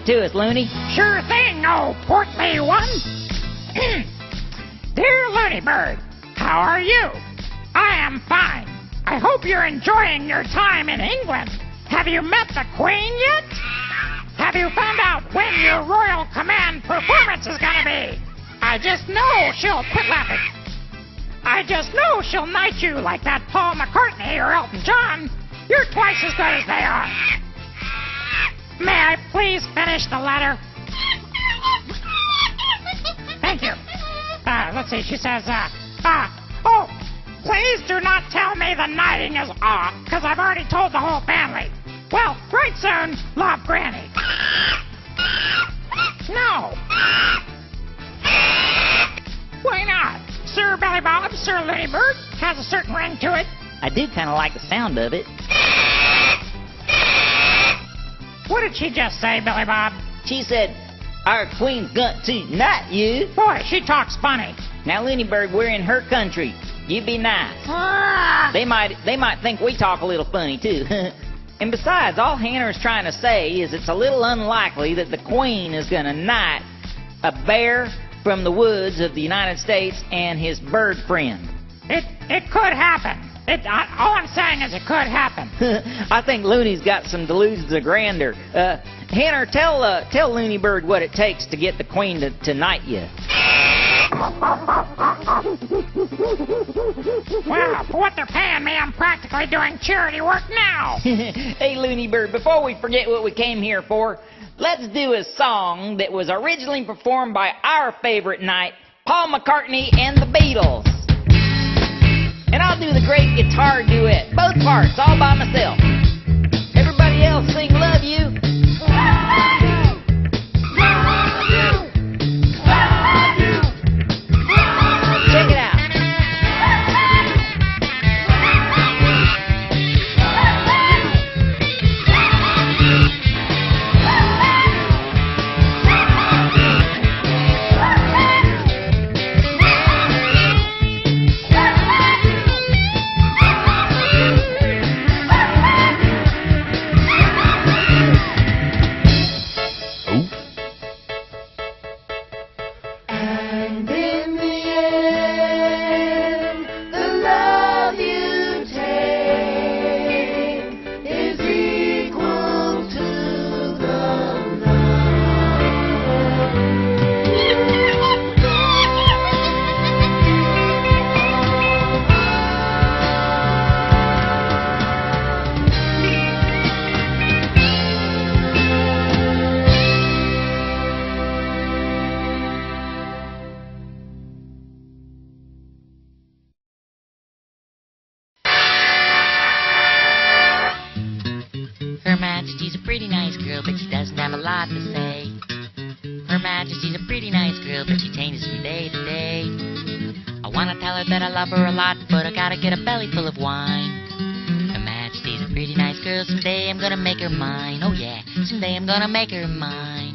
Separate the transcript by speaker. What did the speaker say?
Speaker 1: it to us, Looney.
Speaker 2: Sure thing, oh portly one. Dear Looney Bird, how are you? I am fine. I hope you're enjoying your time in England. Have you met the Queen yet? Have you found out when your Royal Command performance is gonna be? I just know she'll quit laughing. I just know she'll knight you like that Paul McCartney or Elton John. You're twice as good as they are. May I please finish the letter? Thank you. Let's see, she says, oh, please do not tell me the knighting is off, because I've already told the whole family. Well, right soon, love, Granny. No. Why not? Sir Billy Bob, Sir Looney Bird, has a certain ring to it.
Speaker 1: I do kind of like the sound of it.
Speaker 2: What did she just say, Billy Bob?
Speaker 1: She said, our Queen's got to knight you.
Speaker 2: Boy, she talks funny.
Speaker 1: Now, Looney Bird, we're in her country. You be nice. They might think we talk a little funny, too. And besides, all Hannah's trying to say is it's a little unlikely that the Queen is going to knight a bear from the woods of the United States and his bird friend.
Speaker 2: It could happen. All I'm saying is it could happen.
Speaker 1: I think Looney's got some delusions of grandeur. Hannah, tell Looney Bird what it takes to get the Queen to knight you.
Speaker 2: Well, for what they're paying me, I'm practically doing charity work now.
Speaker 1: Hey, Looney Bird, before we forget what we came here for, let's do a song that was originally performed by our favorite knight, Paul McCartney and the Beatles. And I'll do the great guitar duet, both parts, all by myself. Everybody else sing Love You. Love you. Love you. Love you. Check it out.
Speaker 3: Her Majesty's a pretty nice girl, but she doesn't have a lot to say. Her Majesty's a pretty nice girl, but she changes from day to day. I wanna tell her that I love her a lot, but I gotta get a belly full of wine. Her Majesty's a pretty nice girl, someday I'm gonna make her mine. Oh yeah, someday I'm gonna make her mine.